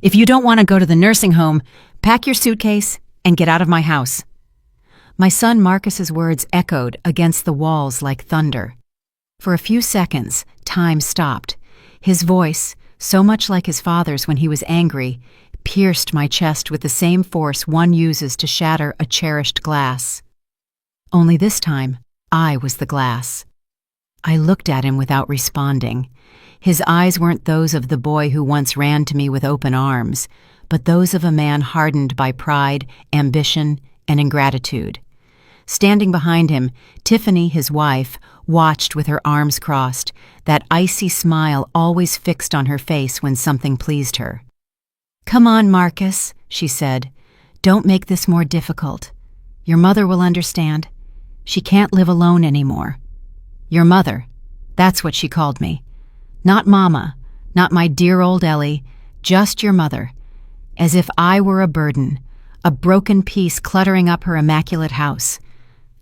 If you don't want to go to the nursing home, pack your suitcase and get out of my house." My son Marcus's words echoed against the walls like thunder. For a few seconds, time stopped. His voice, so much like his father's when he was angry, pierced my chest with the same force one uses to shatter a cherished glass. Only this time, I was the glass. I looked at him without responding. His eyes weren't those of the boy who once ran to me with open arms, but those of a man hardened by pride, ambition, and ingratitude. Standing behind him, Tiffany, his wife, watched with her arms crossed, that icy smile always fixed on her face when something pleased her. "Come on, Marcus," she said. "Don't make this more difficult. Your mother will understand. She can't live alone anymore." Your mother, that's what she called me. Not Mama, not my dear old Ellie, just your mother. As if I were a burden, a broken piece cluttering up her immaculate house.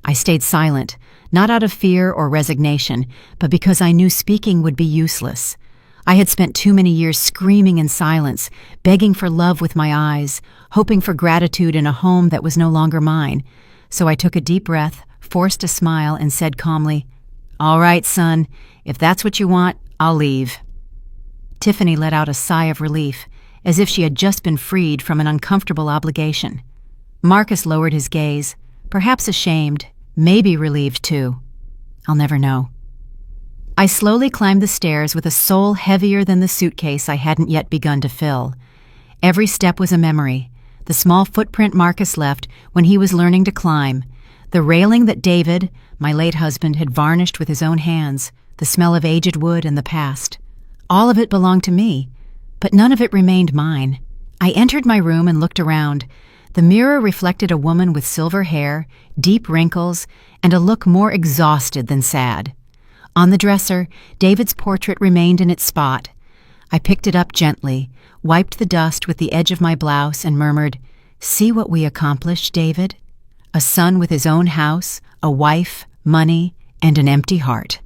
I stayed silent, not out of fear or resignation, but because I knew speaking would be useless. I had spent too many years screaming in silence, begging for love with my eyes, hoping for gratitude in a home that was no longer mine. So I took a deep breath, forced a smile, and said calmly, "All right, son, if that's what you want, I'll leave." Tiffany let out a sigh of relief, as if she had just been freed from an uncomfortable obligation. Marcus lowered his gaze, perhaps ashamed, maybe relieved too. I'll never know. I slowly climbed the stairs with a soul heavier than the suitcase I hadn't yet begun to fill. Every step was a memory, the small footprint Marcus left when he was learning to climb, the railing that David, my late husband, had varnished with his own hands, the smell of aged wood and the past. All of it belonged to me, but none of it remained mine. I entered my room and looked around. The mirror reflected a woman with silver hair, deep wrinkles, and a look more exhausted than sad. On the dresser, David's portrait remained in its spot. I picked it up gently, wiped the dust with the edge of my blouse, and murmured, "See what we accomplished, David? A son with his own house, a wife, money, and an empty heart."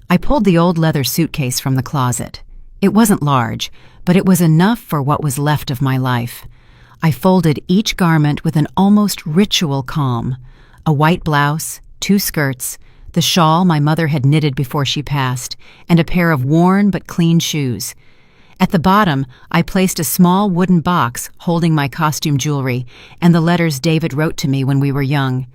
I pulled the old leather suitcase from the closet. It wasn't large, but it was enough for what was left of my life. I folded each garment with an almost ritual calm. A white blouse, 2 skirts, the shawl my mother had knitted before she passed, and a pair of worn but clean shoes. At the bottom, I placed a small wooden box holding my costume jewelry and the letters David wrote to me when we were young.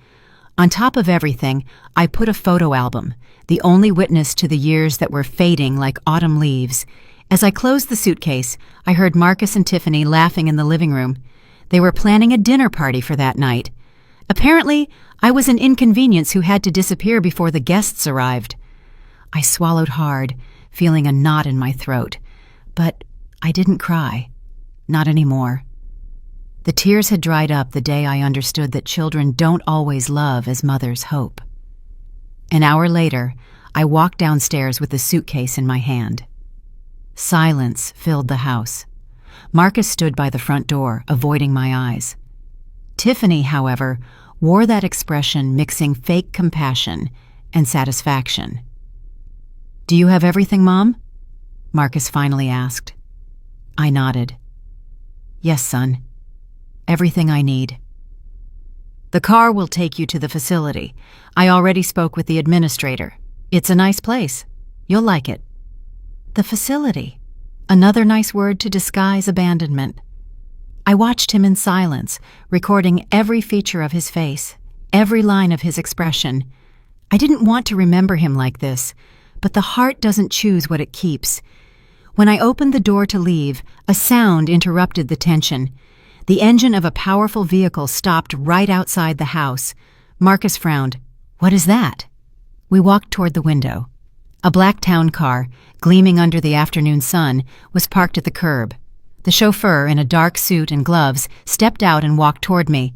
On top of everything, I put a photo album, the only witness to the years that were fading like autumn leaves. As I closed the suitcase, I heard Marcus and Tiffany laughing in the living room. They were planning a dinner party for that night. Apparently, I was an inconvenience who had to disappear before the guests arrived. I swallowed hard, feeling a knot in my throat. But I didn't cry. Not anymore. The tears had dried up the day I understood that children don't always love as mothers hope. An hour later, I walked downstairs with the suitcase in my hand. Silence filled the house. Marcus stood by the front door, avoiding my eyes. Tiffany, however, wore that expression mixing fake compassion and satisfaction. "Do you have everything, Mom?" Marcus finally asked. I nodded. "Yes, son. Everything I need." "The car will take you to the facility. I already spoke with the administrator. It's a nice place. You'll like it." The facility. Another nice word to disguise abandonment. I watched him in silence, recording every feature of his face, every line of his expression. I didn't want to remember him like this, but the heart doesn't choose what it keeps. When I opened the door to leave, a sound interrupted the tension. The engine of a powerful vehicle stopped right outside the house. Marcus frowned. "What is that?" We walked toward the window. A black town car, gleaming under the afternoon sun, was parked at the curb. The chauffeur, in a dark suit and gloves, stepped out and walked toward me.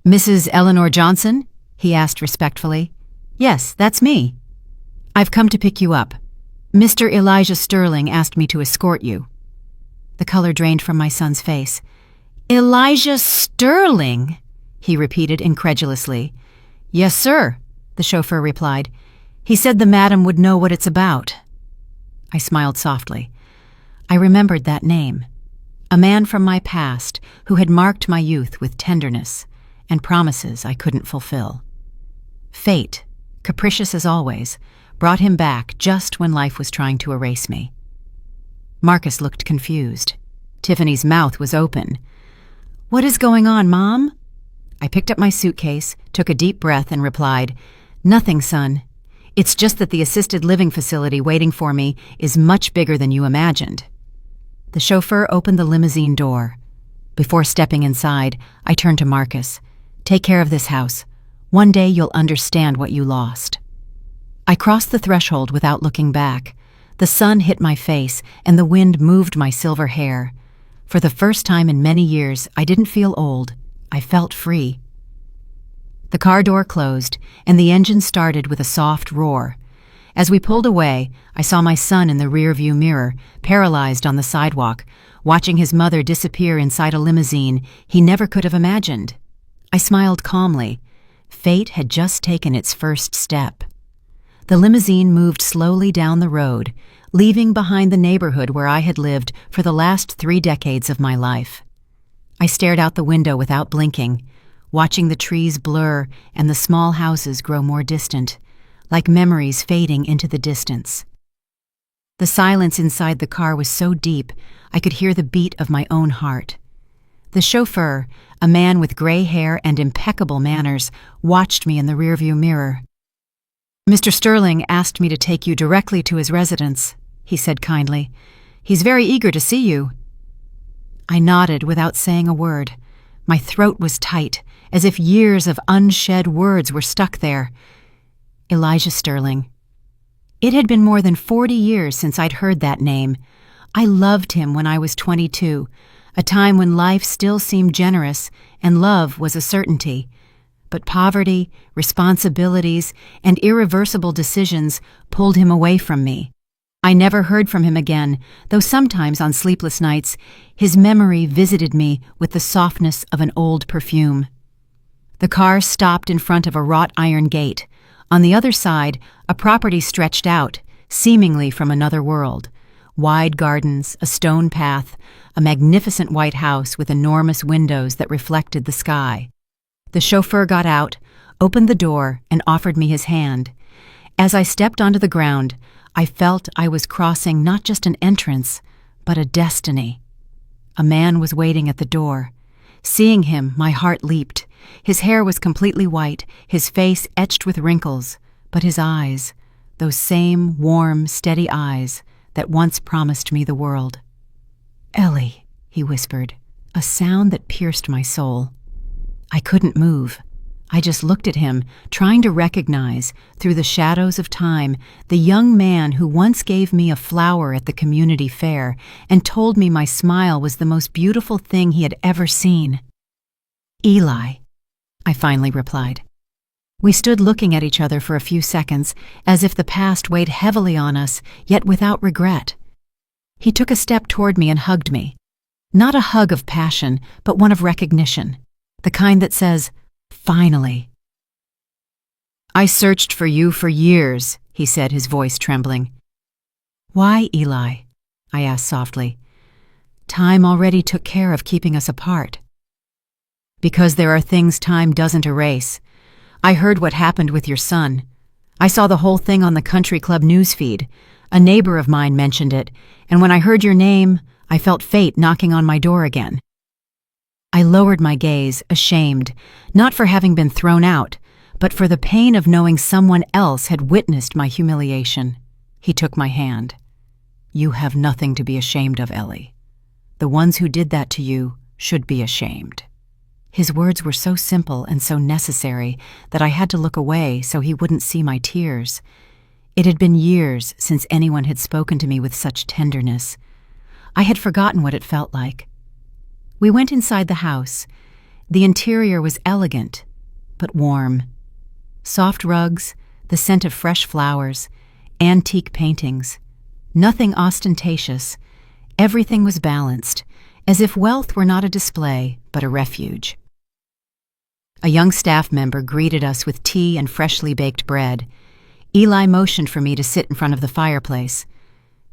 "Mrs. Eleanor Johnson?" he asked respectfully. "Yes, that's me." "I've come to pick you up. Mr. Elijah Sterling asked me to escort you." The color drained from my son's face. "Elijah Sterling?" he repeated incredulously. "Yes, sir," the chauffeur replied. "He said the madam would know what it's about." I smiled softly. I remembered that name. A man from my past who had marked my youth with tenderness and promises I couldn't fulfill. Fate, capricious as always, brought him back just when life was trying to erase me. Marcus looked confused. Tiffany's mouth was open. "What is going on, Mom?" I picked up my suitcase, took a deep breath, and replied, "Nothing, son. It's just that the assisted living facility waiting for me is much bigger than you imagined." The chauffeur opened the limousine door. Before stepping inside, I turned to Marcus. "Take care of this house. One day you'll understand what you lost." I crossed the threshold without looking back. The sun hit my face, and the wind moved my silver hair. For the first time in many years, I didn't feel old. I felt free. The car door closed, and the engine started with a soft roar. As we pulled away, I saw my son in the rearview mirror, paralyzed on the sidewalk, watching his mother disappear inside a limousine he never could have imagined. I smiled calmly. Fate had just taken its first step. The limousine moved slowly down the road, leaving behind the neighborhood where I had lived for the last 3 decades of my life. I stared out the window without blinking, watching the trees blur and the small houses grow more distant, like memories fading into the distance. The silence inside the car was so deep, I could hear the beat of my own heart. The chauffeur, a man with gray hair and impeccable manners, watched me in the rearview mirror. "Mr. Sterling asked me to take you directly to his residence," he said kindly. "He's very eager to see you." I nodded without saying a word. My throat was tight, as if years of unshed words were stuck there. Elijah Sterling. It had been more than 40 years since I'd heard that name. I loved him when I was 22, a time when life still seemed generous and love was a certainty. But poverty, responsibilities, and irreversible decisions pulled him away from me. I never heard from him again, though sometimes on sleepless nights, his memory visited me with the softness of an old perfume. The car stopped in front of a wrought iron gate. On the other side, a property stretched out, seemingly from another world. Wide gardens, a stone path, a magnificent white house with enormous windows that reflected the sky. The chauffeur got out, opened the door, and offered me his hand. As I stepped onto the ground, I felt I was crossing not just an entrance, but a destiny. A man was waiting at the door. Seeing him, my heart leaped. His hair was completely white, his face etched with wrinkles, but his eyes, those same warm, steady eyes that once promised me the world. "Ellie," he whispered, a sound that pierced my soul. I couldn't move. I just looked at him, trying to recognize, through the shadows of time, the young man who once gave me a flower at the community fair and told me my smile was the most beautiful thing he had ever seen. "Eli," I finally replied. We stood looking at each other for a few seconds, as if the past weighed heavily on us, yet without regret. He took a step toward me and hugged me. Not a hug of passion, but one of recognition, the kind that says, "Finally." "I searched for you for years," he said, his voice trembling. "Why, Eli?" I asked softly. "Time already took care of keeping us apart." "Because there are things time doesn't erase. I heard what happened with your son. I saw the whole thing on the country club newsfeed. A neighbor of mine mentioned it, and when I heard your name, I felt fate knocking on my door again." I lowered my gaze, ashamed, not for having been thrown out, but for the pain of knowing someone else had witnessed my humiliation. He took my hand. "You have nothing to be ashamed of, Ellie. The ones who did that to you should be ashamed." His words were so simple and so necessary that I had to look away so he wouldn't see my tears. It had been years since anyone had spoken to me with such tenderness. I had forgotten what it felt like. We went inside the house. The interior was elegant, but warm. Soft rugs, the scent of fresh flowers, antique paintings. Nothing ostentatious. Everything was balanced, as if wealth were not a display, but a refuge. A young staff member greeted us with tea and freshly baked bread. Eli motioned for me to sit in front of the fireplace.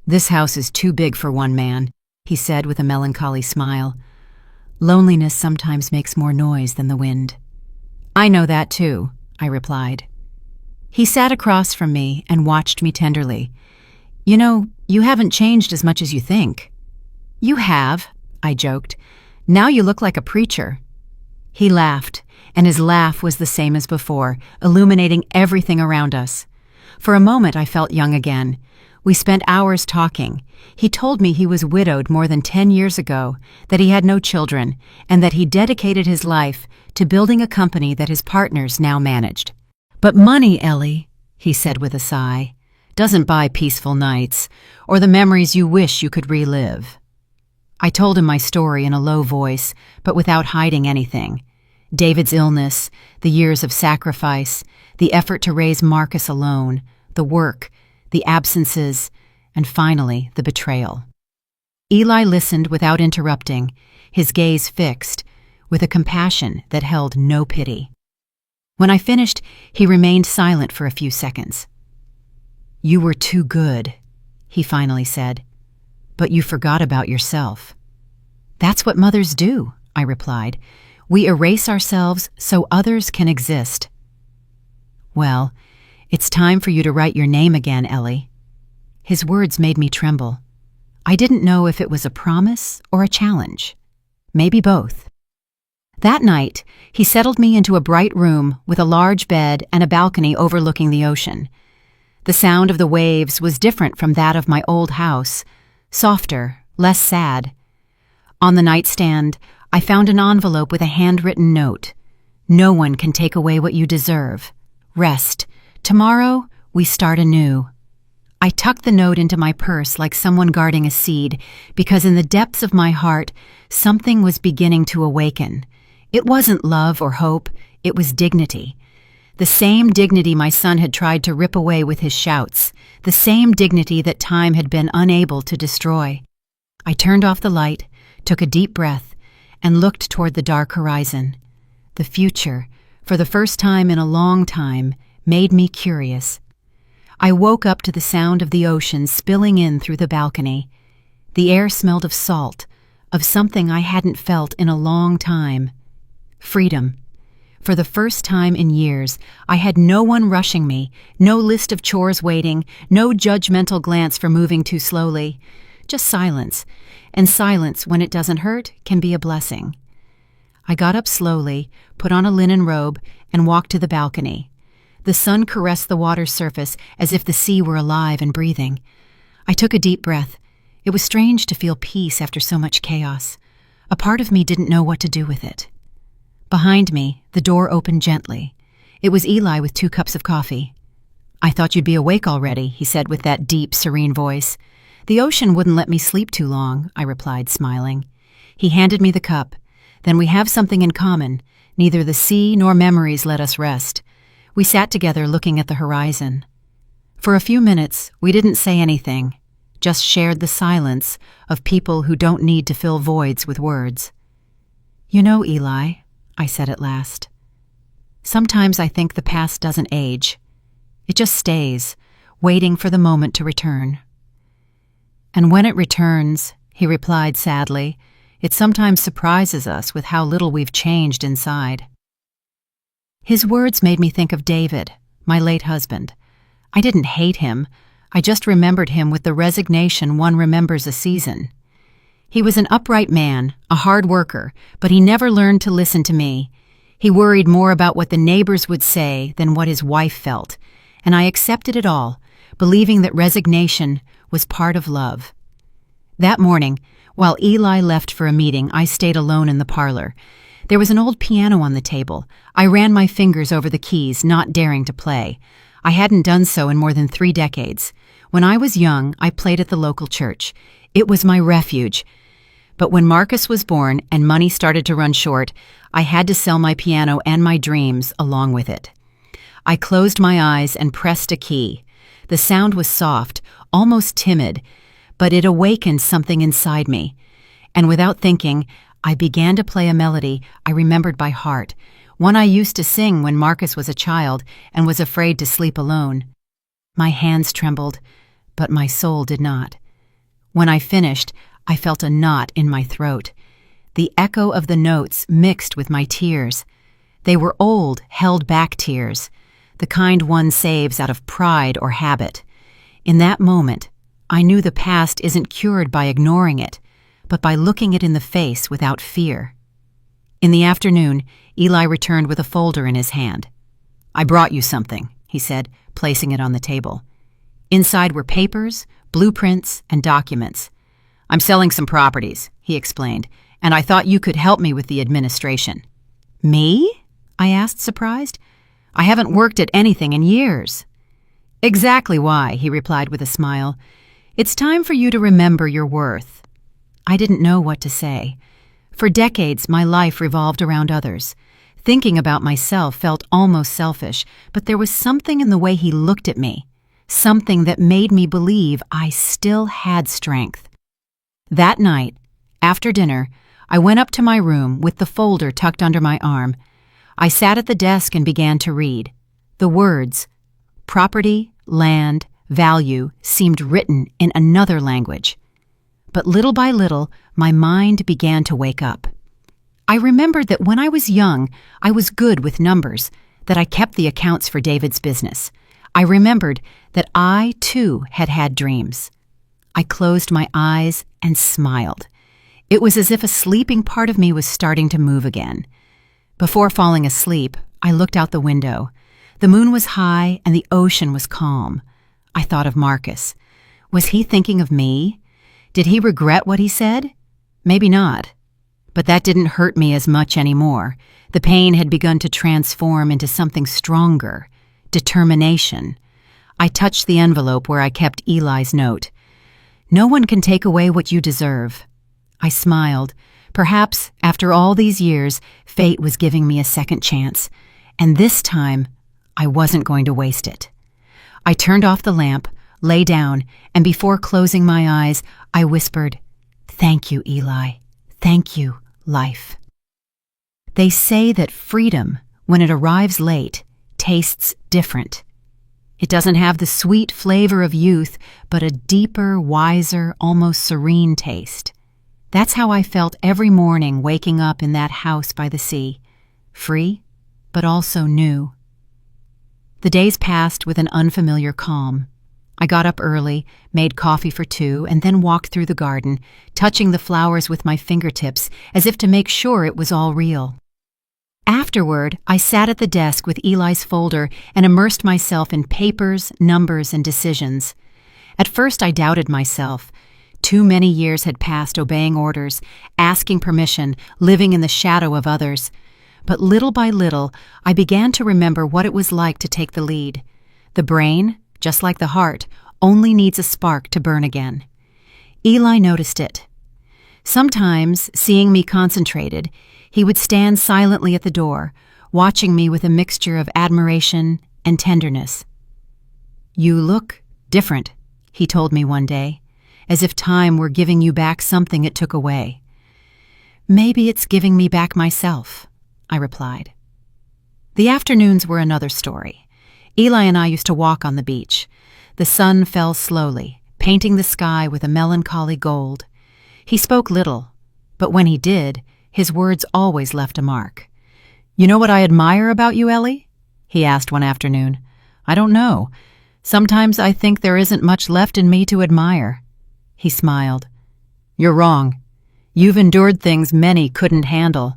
"This house is too big for one man. he said with a melancholy smile. Loneliness sometimes makes more noise than the wind. I know that too, I replied. He sat across from me and watched me tenderly. You know, you haven't changed as much as you think. You have, I joked. Now you look like a preacher. He laughed, and his laugh was the same as before, illuminating everything around us. For a moment I felt young again. We spent hours talking. He told me he was widowed more than 10 years ago, that he had no children, and that he dedicated his life to building a company that his partners now managed. But money, Ellie, he said with a sigh, doesn't buy peaceful nights, or the memories you wish you could relive. I told him my story in a low voice, but without hiding anything. David's illness, the years of sacrifice, the effort to raise Marcus alone, the work, the absences, and finally, the betrayal. Eli listened without interrupting, his gaze fixed, with a compassion that held no pity. When I finished, he remained silent for a few seconds. You were too good, he finally said, but you forgot about yourself. That's what mothers do, I replied. We erase ourselves so others can exist. Well, it's time for you to write your name again, Ellie. His words made me tremble. I didn't know if it was a promise or a challenge. Maybe both. That night, he settled me into a bright room with a large bed and a balcony overlooking the ocean. The sound of the waves was different from that of my old house, softer, less sad. On the nightstand, I found an envelope with a handwritten note. No one can take away what you deserve. Rest. Tomorrow, we start anew. I tucked the note into my purse like someone guarding a seed, because in the depths of my heart, something was beginning to awaken. It wasn't love or hope, it was dignity. The same dignity my son had tried to rip away with his shouts, the same dignity that time had been unable to destroy. I turned off the light, took a deep breath, and looked toward the dark horizon. The future, for the first time in a long time, made me curious. I woke up to the sound of the ocean spilling in through the balcony. The air smelled of salt, of something I hadn't felt in a long time. Freedom. For the first time in years, I had no one rushing me, no list of chores waiting, no judgmental glance for moving too slowly. Just silence, and silence, when it doesn't hurt, can be a blessing. I got up slowly, put on a linen robe, and walked to the balcony. The sun caressed the water's surface as if the sea were alive and breathing. I took a deep breath. It was strange to feel peace after so much chaos. A part of me didn't know what to do with it. Behind me, the door opened gently. It was Eli with 2 cups of coffee. I thought you'd be awake already, he said with that deep, serene voice. The ocean wouldn't let me sleep too long, I replied, smiling. He handed me the cup. Then we have something in common. Neither the sea nor memories let us rest. We sat together looking at the horizon. For a few minutes, we didn't say anything, just shared the silence of people who don't need to fill voids with words. You know, Eli, I said at last, sometimes I think the past doesn't age. It just stays, waiting for the moment to return. And when it returns, he replied sadly, it sometimes surprises us with how little we've changed inside. His words made me think of David, my late husband. I didn't hate him. I just remembered him with the resignation one remembers a season. He was an upright man, a hard worker, but he never learned to listen to me. He worried more about what the neighbors would say than what his wife felt, and I accepted it all, believing that resignation was part of love. That morning, while Eli left for a meeting, I stayed alone in the parlor. There was an old piano on the table. I ran my fingers over the keys, not daring to play. I hadn't done so in more than 3 decades. When I was young, I played at the local church. It was my refuge. But when Marcus was born and money started to run short, I had to sell my piano and my dreams along with it. I closed my eyes and pressed a key. The sound was soft, almost timid, but it awakened something inside me. And without thinking, I began to play a melody I remembered by heart, one I used to sing when Marcus was a child and was afraid to sleep alone. My hands trembled, but my soul did not. When I finished, I felt a knot in my throat. The echo of the notes mixed with my tears. They were old, held-back tears, the kind one saves out of pride or habit. In that moment, I knew the past isn't cured by ignoring it, but by looking it in the face without fear. In the afternoon, Eli returned with a folder in his hand. "I brought you something," he said, placing it on the table. Inside were papers, blueprints, and documents. "I'm selling some properties," he explained, "and I thought you could help me with the administration." "Me?" I asked, surprised. "I haven't worked at anything in years." "Exactly why," he replied with a smile. "It's time for you to remember your worth." I didn't know what to say. For decades, my life revolved around others. Thinking about myself felt almost selfish, but there was something in the way he looked at me, something that made me believe I still had strength. That night, after dinner, I went up to my room with the folder tucked under my arm. I sat at the desk and began to read. The words, property, land, value, seemed written in another language. But little by little, my mind began to wake up. I remembered that when I was young, I was good with numbers, that I kept the accounts for David's business. I remembered that I, too, had had dreams. I closed my eyes and smiled. It was as if a sleeping part of me was starting to move again. Before falling asleep, I looked out the window. The moon was high and the ocean was calm. I thought of Marcus. Was he thinking of me? Did he regret what he said? Maybe not. But that didn't hurt me as much anymore. The pain had begun to transform into something stronger, determination. I touched the envelope where I kept Eli's note. "No one can take away what you deserve." I smiled. Perhaps, after all these years, fate was giving me a second chance. And this time, I wasn't going to waste it. I turned off the lamp, lay down, and before closing my eyes, I whispered, "Thank you, Eli. Thank you, life." They say that freedom, when it arrives late, tastes different. It doesn't have the sweet flavor of youth, but a deeper, wiser, almost serene taste. That's how I felt every morning waking up in that house by the sea. Free, but also new. The days passed with an unfamiliar calm. I got up early, made coffee for 2, and then walked through the garden, touching the flowers with my fingertips as if to make sure it was all real. Afterward, I sat at the desk with Eli's folder and immersed myself in papers, numbers, and decisions. At first I doubted myself. Too many years had passed obeying orders, asking permission, living in the shadow of others. But little by little, I began to remember what it was like to take the lead. The brain, just like the heart, only needs a spark to burn again. Eli noticed it. Sometimes, seeing me concentrated, he would stand silently at the door, watching me with a mixture of admiration and tenderness. "You look different," he told me one day, "as if time were giving you back something it took away." "Maybe it's giving me back myself," I replied. The afternoons were another story. Eli and I used to walk on the beach. The sun fell slowly, painting the sky with a melancholy gold. He spoke little, but when he did, his words always left a mark. "You know what I admire about you, Ellie?" he asked one afternoon. "I don't know. Sometimes I think there isn't much left in me to admire." He smiled. "You're wrong. You've endured things many couldn't handle.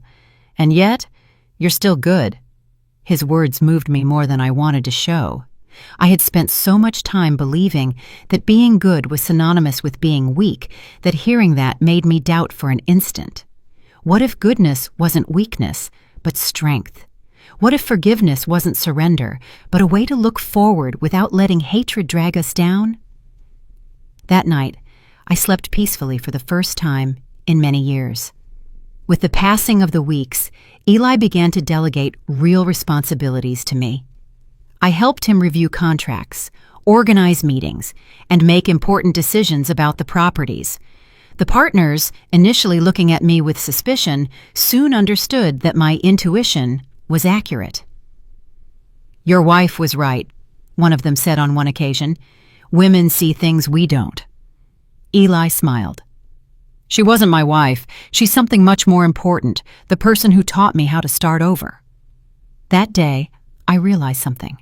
And yet, you're still good." His words moved me more than I wanted to show. I had spent so much time believing that being good was synonymous with being weak that hearing that made me doubt for an instant. What if goodness wasn't weakness, but strength? What if forgiveness wasn't surrender, but a way to look forward without letting hatred drag us down? That night, I slept peacefully for the first time in many years. With the passing of the weeks, Eli began to delegate real responsibilities to me. I helped him review contracts, organize meetings, and make important decisions about the properties. The partners, initially looking at me with suspicion, soon understood that my intuition was accurate. "Your wife was right," one of them said on one occasion. "Women see things we don't." Eli smiled. She wasn't my wife. She's something much more important, the person who taught me how to start over. That day, I realized something.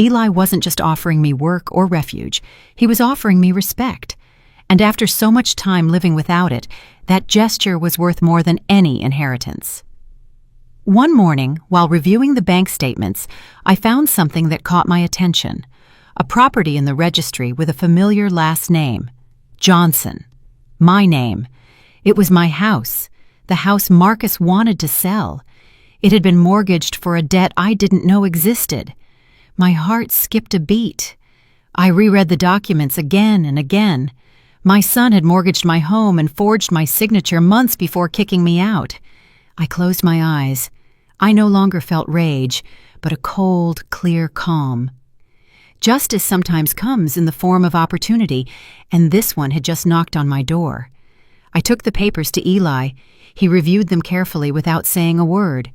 Eli wasn't just offering me work or refuge. He was offering me respect. And after so much time living without it, that gesture was worth more than any inheritance. One morning, while reviewing the bank statements, I found something that caught my attention. A property in the registry with a familiar last name, Johnson. My name. It was my house, the house Marcus wanted to sell. It had been mortgaged for a debt I didn't know existed. My heart skipped a beat. I reread the documents again and again. My son had mortgaged my home and forged my signature months before kicking me out. I closed my eyes. I no longer felt rage, but a cold, clear calm. Justice sometimes comes in the form of opportunity, and this one had just knocked on my door. I took the papers to Eli. He reviewed them carefully without saying a word.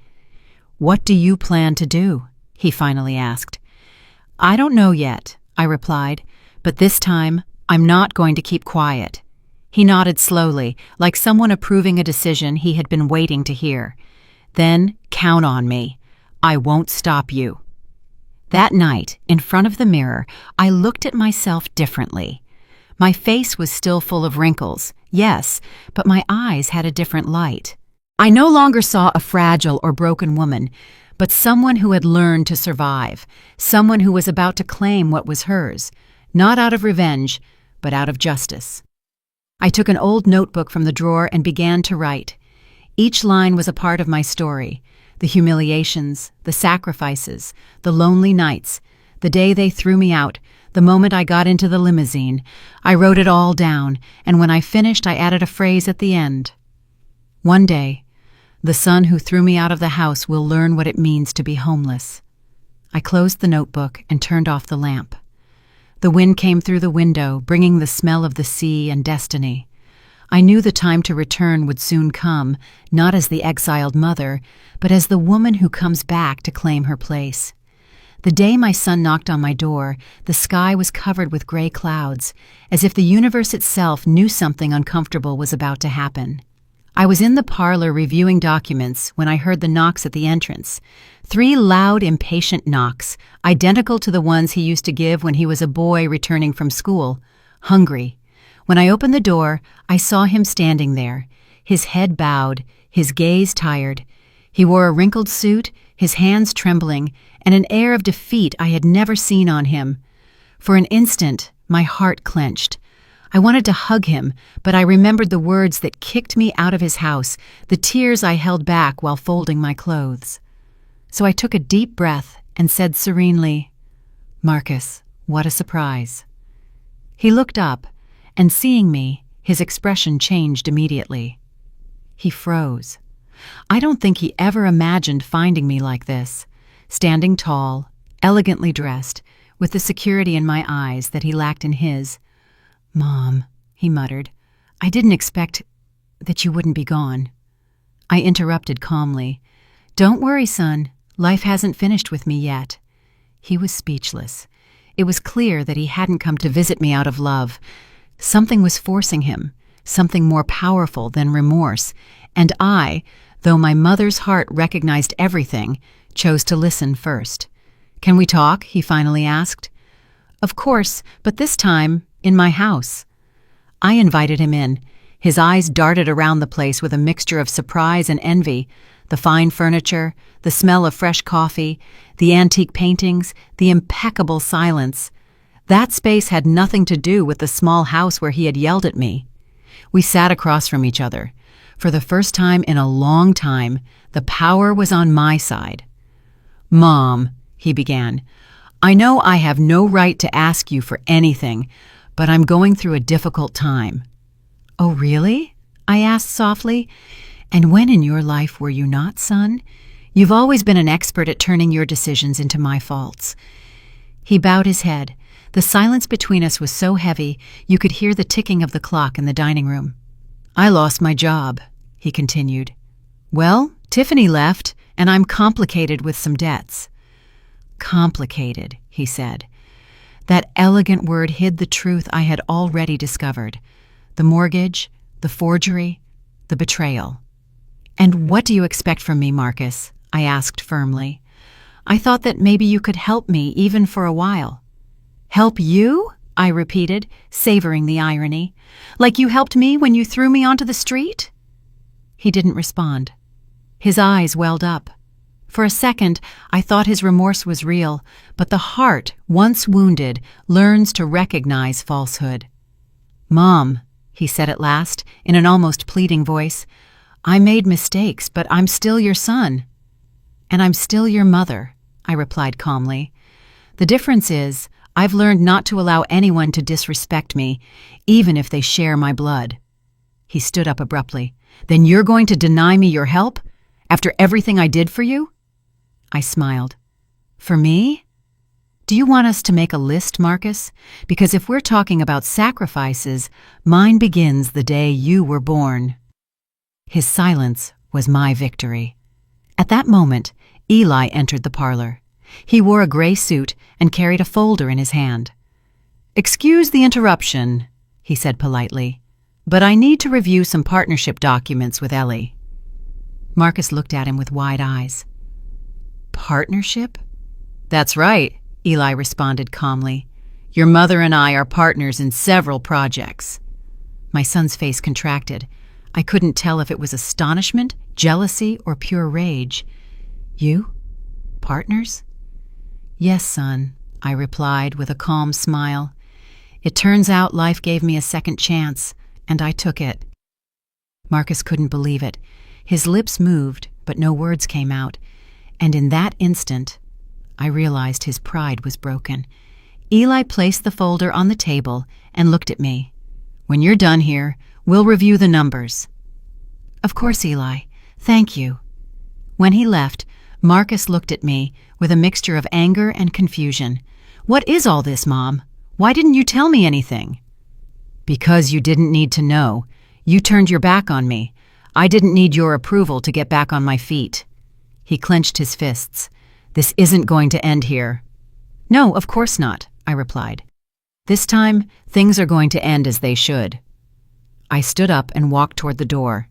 "What do you plan to do?" he finally asked. "I don't know yet," I replied, "but this time I'm not going to keep quiet." He nodded slowly, like someone approving a decision he had been waiting to hear. "Then count on me. I won't stop you." That night, in front of the mirror, I looked at myself differently. My face was still full of wrinkles, yes, but my eyes had a different light. I no longer saw a fragile or broken woman, but someone who had learned to survive, someone who was about to claim what was hers, not out of revenge, but out of justice. I took an old notebook from the drawer and began to write. Each line was a part of my story. The humiliations, the sacrifices, the lonely nights, the day they threw me out, the moment I got into the limousine. I wrote it all down, and when I finished, I added a phrase at the end. "One day, the son who threw me out of the house will learn what it means to be homeless." I closed the notebook and turned off the lamp. The wind came through the window, bringing the smell of the sea and destiny. I knew the time to return would soon come, not as the exiled mother, but as the woman who comes back to claim her place. The day my son knocked on my door, the sky was covered with gray clouds, as if the universe itself knew something uncomfortable was about to happen. I was in the parlor reviewing documents when I heard the knocks at the entrance. 3 loud, impatient knocks, identical to the ones he used to give when he was a boy returning from school, hungry. When I opened the door, I saw him standing there, his head bowed, his gaze tired. He wore a wrinkled suit, his hands trembling, and an air of defeat I had never seen on him. For an instant, my heart clenched. I wanted to hug him, but I remembered the words that kicked me out of his house, the tears I held back while folding my clothes. So I took a deep breath and said serenely, "Marcus, what a surprise." He looked up, and seeing me, his expression changed immediately. He froze. I don't think he ever imagined finding me like this, standing tall, elegantly dressed, with the security in my eyes that he lacked in his. "Mom," he muttered, "I didn't expect that you wouldn't be gone." I interrupted calmly. "Don't worry, son. Life hasn't finished with me yet." He was speechless. It was clear that he hadn't come to visit me out of love. Something was forcing him, something more powerful than remorse, and I, though my mother's heart recognized everything, chose to listen first. "Can we talk?" he finally asked. "Of course, but this time, in my house." I invited him in. His eyes darted around the place with a mixture of surprise and envy. The fine furniture, the smell of fresh coffee, the antique paintings, the impeccable silence. That space had nothing to do with the small house where he had yelled at me. We sat across from each other. For the first time in a long time, the power was on my side. "Mom," he began, "I know I have no right to ask you for anything, but I'm going through a difficult time." "Oh, really?" I asked softly. "And when in your life were you not, son? You've always been an expert at turning your decisions into my faults." He bowed his head. The silence between us was so heavy, you could hear the ticking of the clock in the dining room. "I lost my job," he continued. "Well, Tiffany left, and I'm complicated with some debts." "Complicated," he said. That elegant word hid the truth I had already discovered. The mortgage, the forgery, the betrayal. "And what do you expect from me, Marcus?" I asked firmly. "I thought that maybe you could help me even for a while." "Help you?" I repeated, savoring the irony. "Like you helped me when you threw me onto the street?" He didn't respond. His eyes welled up. For a second, I thought his remorse was real, but the heart, once wounded, learns to recognize falsehood. "Mom," he said at last, in an almost pleading voice, "I made mistakes, but I'm still your son." "And I'm still your mother," I replied calmly. "The difference is, I've learned not to allow anyone to disrespect me, even if they share my blood." He stood up abruptly. "Then you're going to deny me your help? After everything I did for you?" I smiled. "For me? Do you want us to make a list, Marcus? Because if we're talking about sacrifices, mine begins the day you were born." His silence was my victory. At that moment, Eli entered the parlor. He wore a gray suit and carried a folder in his hand. "Excuse the interruption," he said politely, "but I need to review some partnership documents with Ellie." Marcus looked at him with wide eyes. "Partnership?" "That's right," Eli responded calmly. "Your mother and I are partners in several projects." My son's face contracted. I couldn't tell if it was astonishment, jealousy, or pure rage. "You? Partners?" "Yes, son," I replied with a calm smile. "It turns out life gave me a second chance, and I took it." Marcus couldn't believe it. His lips moved, but no words came out. And in that instant, I realized his pride was broken. Eli placed the folder on the table and looked at me. "When you're done here, we'll review the numbers." "Of course, Eli. Thank you." When he left, Marcus looked at me with a mixture of anger and confusion. "What is all this, Mom? Why didn't you tell me anything?" "Because you didn't need to know. You turned your back on me. I didn't need your approval to get back on my feet." He clenched his fists. "This isn't going to end here." "No, of course not," I replied. "This time, things are going to end as they should." I stood up and walked toward the door.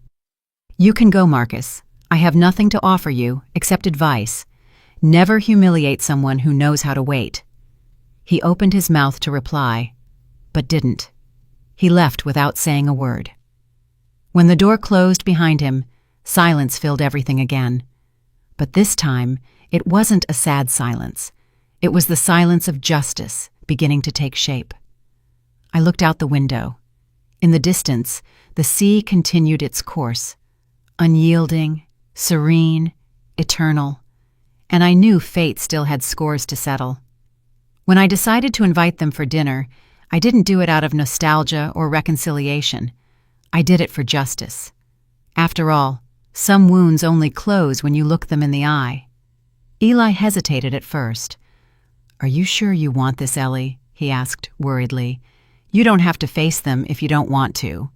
"You can go, Marcus. I have nothing to offer you except advice. Never humiliate someone who knows how to wait." He opened his mouth to reply, but didn't. He left without saying a word. When the door closed behind him, silence filled everything again. But this time, it wasn't a sad silence. It was the silence of justice beginning to take shape. I looked out the window. In the distance, the sea continued its course, unyielding, serene, eternal, and I knew fate still had scores to settle. When I decided to invite them for dinner, I didn't do it out of nostalgia or reconciliation. I did it for justice. After all, some wounds only close when you look them in the eye. Eli hesitated at first. "Are you sure you want this, Ellie?" he asked worriedly. "You don't have to face them if you don't want to."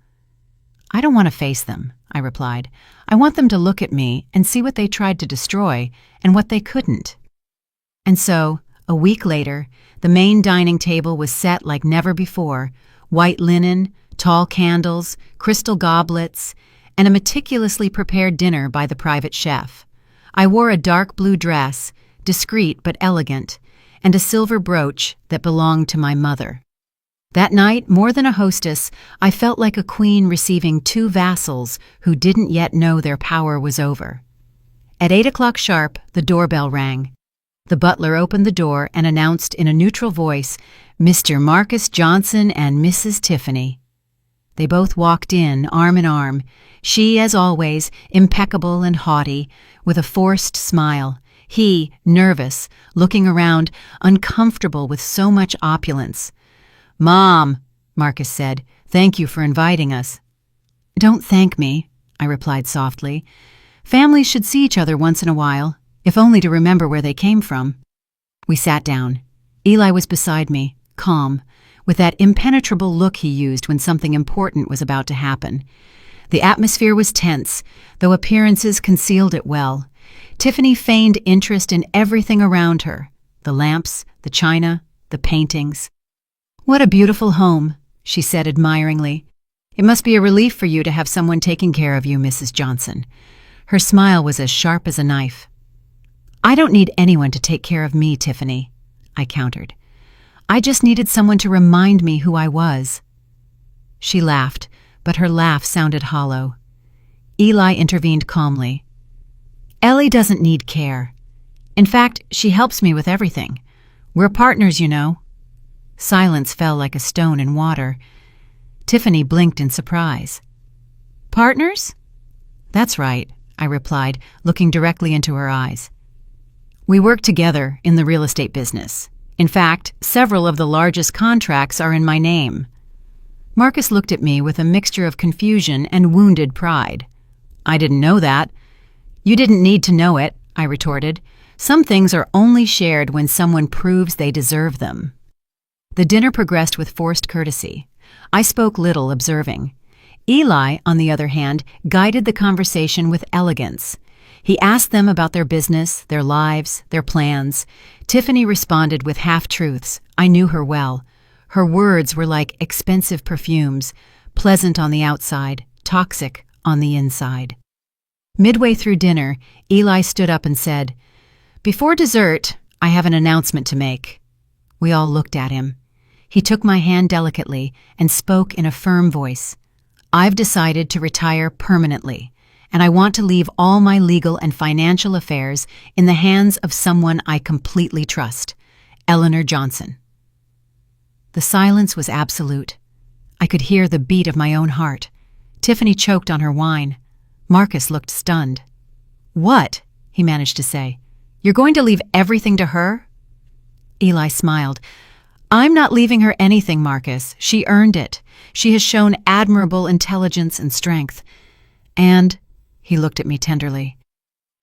"I don't want to face them," I replied. "I want them to look at me and see what they tried to destroy and what they couldn't." And so, a week later, the main dining table was set like never before, white linen, tall candles, crystal goblets, and a meticulously prepared dinner by the private chef. I wore a dark blue dress, discreet but elegant, and a silver brooch that belonged to my mother. That night, more than a hostess, I felt like a queen receiving two vassals who didn't yet know their power was over. At 8 o'clock sharp, the doorbell rang. The butler opened the door and announced in a neutral voice, "Mr. Marcus Johnson and Mrs. Tiffany." They both walked in, arm in arm, she, as always, impeccable and haughty, with a forced smile, he, nervous, looking around, uncomfortable with so much opulence. "Mom," Marcus said, "thank you for inviting us." "Don't thank me," I replied softly. "Families should see each other once in a while, if only to remember where they came from." We sat down. Eli was beside me, calm, with that impenetrable look he used when something important was about to happen. The atmosphere was tense, though appearances concealed it well. Tiffany feigned interest in everything around her, the lamps, the china, the paintings. "What a beautiful home," she said admiringly. It must be a relief for you to have someone taking care of you, Mrs. Johnson. Her smile was as sharp as a knife. I don't need anyone to take care of me, Tiffany, I countered. I just needed someone to remind me who I was. She laughed, but her laugh sounded hollow. Eli intervened calmly. Ellie doesn't need care. In fact, she helps me with everything. We're partners, you know. Silence fell like a stone in water. Tiffany blinked in surprise. Partners? That's right, I replied, looking directly into her eyes. We work together in the real estate business. In fact, several of the largest contracts are in my name. Marcus looked at me with a mixture of confusion and wounded pride. I didn't know that. You didn't need to know it, I retorted. Some things are only shared when someone proves they deserve them. The dinner progressed with forced courtesy. I spoke little, observing. Eli, on the other hand, guided the conversation with elegance. He asked them about their business, their lives, their plans. Tiffany responded with half-truths. I knew her well. Her words were like expensive perfumes, pleasant on the outside, toxic on the inside. Midway through dinner, Eli stood up and said, Before dessert, I have an announcement to make. We all looked at him. He took my hand delicately and spoke in a firm voice. I've decided to retire permanently, and I want to leave all my legal and financial affairs in the hands of someone I completely trust, Eleanor Johnson. The silence was absolute. I could hear the beat of my own heart. Tiffany choked on her wine. Marcus looked stunned. What? He managed to say. You're going to leave everything to her? Eli smiled. I'm not leaving her anything, Marcus. She earned it. She has shown admirable intelligence and strength. And, he looked at me tenderly,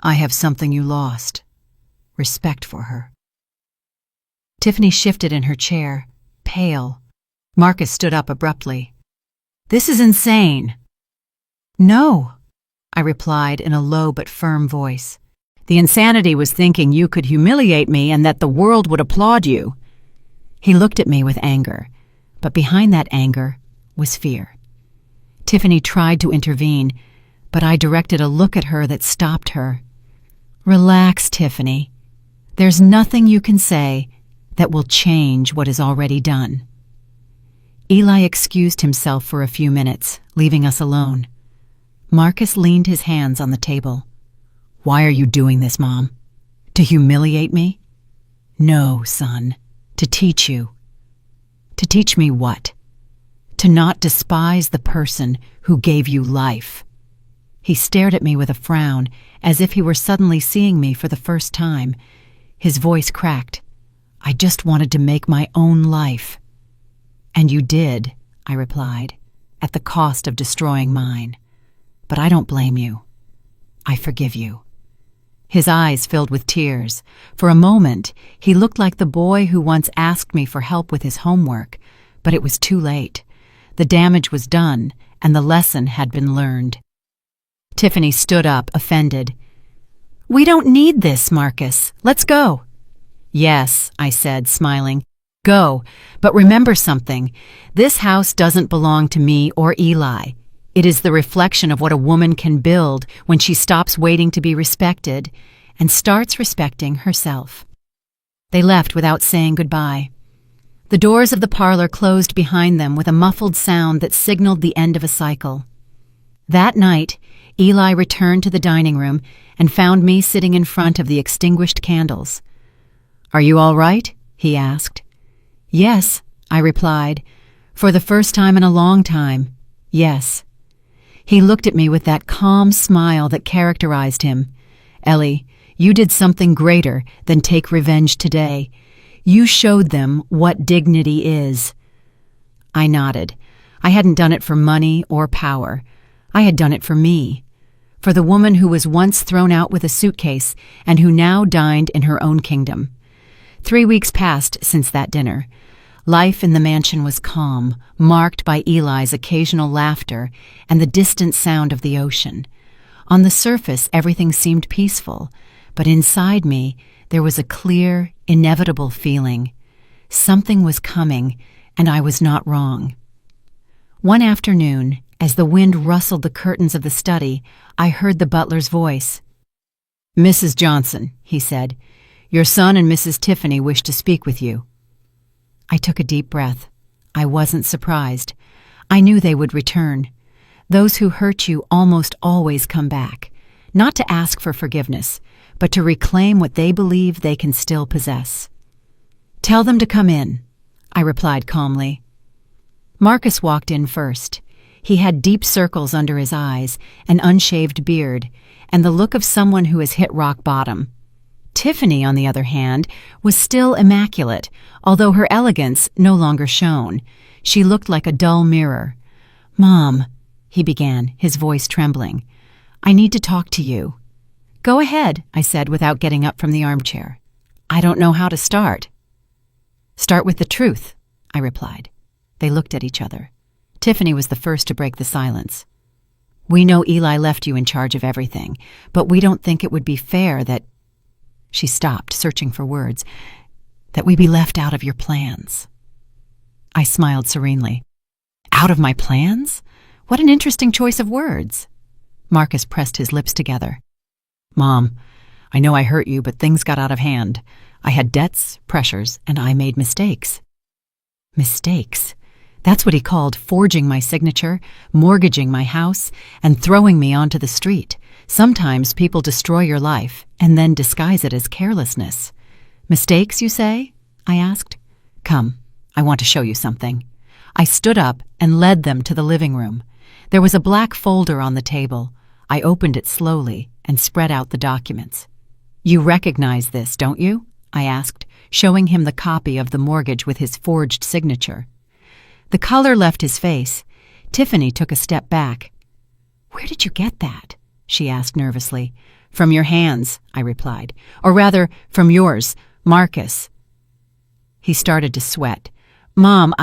I have something you lost. Respect for her. Tiffany shifted in her chair, pale. Marcus stood up abruptly. This is insane. No, I replied in a low but firm voice. The insanity was thinking you could humiliate me and that the world would applaud you. He looked at me with anger, but behind that anger was fear. Tiffany tried to intervene, but I directed a look at her that stopped her. Relax, Tiffany. There's nothing you can say that will change what is already done. Eli excused himself for a few minutes, leaving us alone. Marcus leaned his hands on the table. Why are you doing this, Mom? To humiliate me? No, son. To teach you. To teach me what? To not despise the person who gave you life. He stared at me with a frown, as if he were suddenly seeing me for the first time. His voice cracked. I just wanted to make my own life. And you did, I replied, at the cost of destroying mine. But I don't blame you. I forgive you. His eyes filled with tears. For a moment, he looked like the boy who once asked me for help with his homework, but it was too late. The damage was done, and the lesson had been learned. Tiffany stood up, offended. We don't need this, Marcus. Let's go. Yes, I said, smiling. Go, but remember something. This house doesn't belong to me or Eli. It is the reflection of what a woman can build when she stops waiting to be respected and starts respecting herself. They left without saying goodbye. The doors of the parlor closed behind them with a muffled sound that signaled the end of a cycle. That night, Eli returned to the dining room and found me sitting in front of the extinguished candles. Are you all right? He asked. Yes, I replied. For the first time in a long time, yes. He looked at me with that calm smile that characterized him. Ellie, you did something greater than take revenge today. You showed them what dignity is. I nodded. I hadn't done it for money or power. I had done it for me. For the woman who was once thrown out with a suitcase and who now dined in her own kingdom. 3 weeks passed since that dinner. Life in the mansion was calm, marked by Eli's occasional laughter and the distant sound of the ocean. On the surface, everything seemed peaceful, but inside me, there was a clear, inevitable feeling. Something was coming, and I was not wrong. One afternoon, as the wind rustled the curtains of the study, I heard the butler's voice. "Mrs. Johnson," he said, "your son and Mrs. Tiffany wish to speak with you." I took a deep breath. I wasn't surprised. I knew they would return. Those who hurt you almost always come back, not to ask for forgiveness, but to reclaim what they believe they can still possess. "Tell them to come in," I replied calmly. Marcus walked in first. He had deep circles under his eyes, an unshaved beard, and the look of someone who has hit rock bottom. Tiffany, on the other hand, was still immaculate, although her elegance no longer shone. She looked like a dull mirror. "Mom," he began, his voice trembling, "I need to talk to you." "Go ahead," I said without getting up from the armchair. "I don't know how to start." "Start with the truth," I replied. They looked at each other. Tiffany was the first to break the silence. "We know Eli left you in charge of everything, but we don't think it would be fair that—" She stopped, searching for words. "That we be left out of your plans." I smiled serenely. "Out of my plans? What an interesting choice of words." Marcus pressed his lips together. "Mom, I know I hurt you, but things got out of hand. I had debts, pressures, and I made mistakes." Mistakes? That's what he called forging my signature, mortgaging my house, and throwing me onto the street. Sometimes people destroy your life and then disguise it as carelessness. "Mistakes, you say?" I asked. "Come, I want to show you something." I stood up and led them to the living room. There was a black folder on the table. I opened it slowly and spread out the documents. "You recognize this, don't you?" I asked, showing him the copy of the mortgage with his forged signature. The color left his face. Tiffany took a step back. "Where did you get that?" she asked nervously. "From your hands," I replied. "Or rather, from yours, Marcus." He started to sweat. "Mom,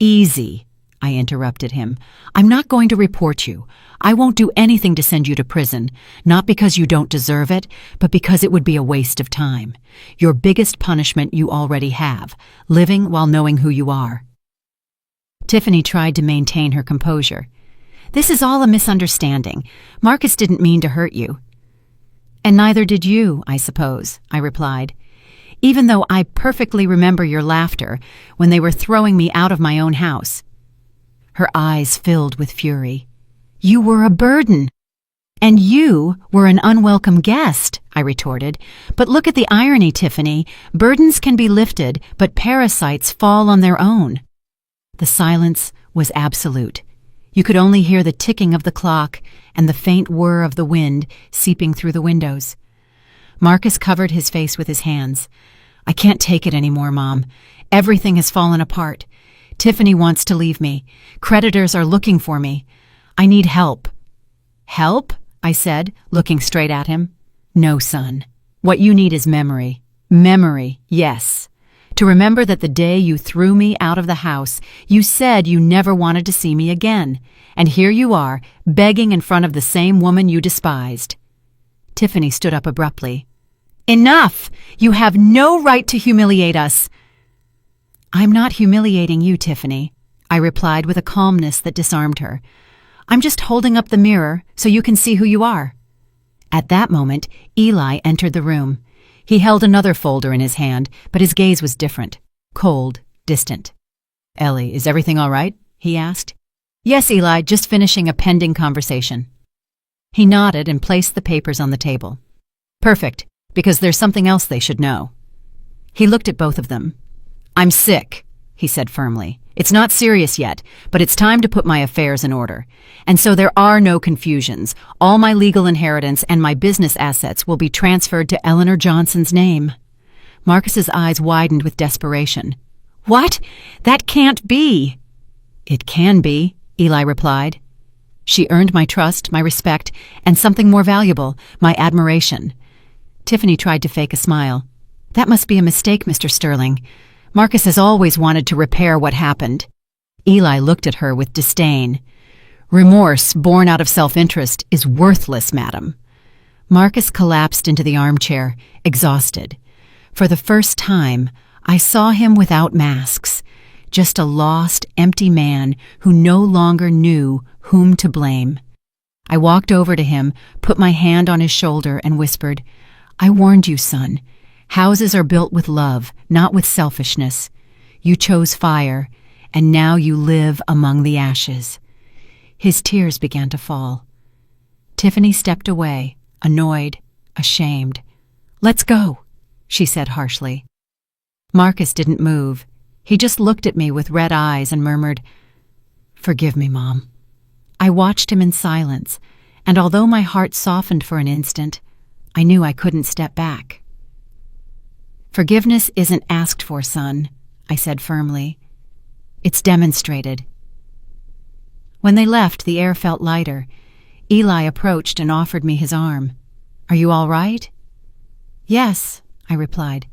Easy," I interrupted him. "I'm not going to report you. I won't do anything to send you to prison, not because you don't deserve it, but because it would be a waste of time. Your biggest punishment you already have, living while knowing who you are." Tiffany tried to maintain her composure. "This is all a misunderstanding. Marcus didn't mean to hurt you." "And neither did you, I suppose," I replied. "Even though I perfectly remember your laughter when they were throwing me out of my own house." Her eyes filled with fury. "You were a burden." "And you were an unwelcome guest," I retorted. "But look at the irony, Tiffany. Burdens can be lifted, but parasites fall on their own." The silence was absolute. You could only hear the ticking of the clock and the faint whir of the wind seeping through the windows. Marcus covered his face with his hands. "I can't take it anymore, Mom. Everything has fallen apart. Tiffany wants to leave me. Creditors are looking for me. I need help." "Help?" I said, looking straight at him. "No, son. What you need is memory. Memory, yes. To remember that the day you threw me out of the house, you said you never wanted to see me again. And here you are, begging in front of the same woman you despised." Tiffany stood up abruptly. "Enough! You have no right to humiliate us." "I'm not humiliating you, Tiffany," I replied with a calmness that disarmed her. "I'm just holding up the mirror so you can see who you are." At that moment, Eli entered the room. He held another folder in his hand, but his gaze was different, cold, distant. "Ellie, is everything all right?" he asked. "Yes, Eli, just finishing a pending conversation." He nodded and placed the papers on the table. "Perfect, because there's something else they should know." He looked at both of them. "I'm sick," he said firmly. "It's not serious yet, but it's time to put my affairs in order. And so there are no confusions. All my legal inheritance and my business assets will be transferred to Eleanor Johnson's name." Marcus's eyes widened with desperation. "What? That can't be!" "It can be," Eli replied. "She earned my trust, my respect, and something more valuable, my admiration." Tiffany tried to fake a smile. "That must be a mistake, Mr. Sterling. Marcus has always wanted to repair what happened." Eli looked at her with disdain. "Remorse born out of self-interest is worthless, madam." Marcus collapsed into the armchair, exhausted. For the first time, I saw him without masks. just a lost, empty man who no longer knew whom to blame. I walked over to him, put my hand on his shoulder, and whispered, "I warned you, son. Houses are built with love, not with selfishness. You chose fire, and now you live among the ashes." His tears began to fall. Tiffany stepped away, annoyed, ashamed. "Let's go," she said harshly. Marcus didn't move. He just looked at me with red eyes and murmured, "Forgive me, Mom." I watched him in silence, and although my heart softened for an instant, I knew I couldn't step back. "Forgiveness isn't asked for, son," I said firmly. "It's demonstrated." When they left, the air felt lighter. Eli approached and offered me his arm. "Are you all right?" "Yes," I replied.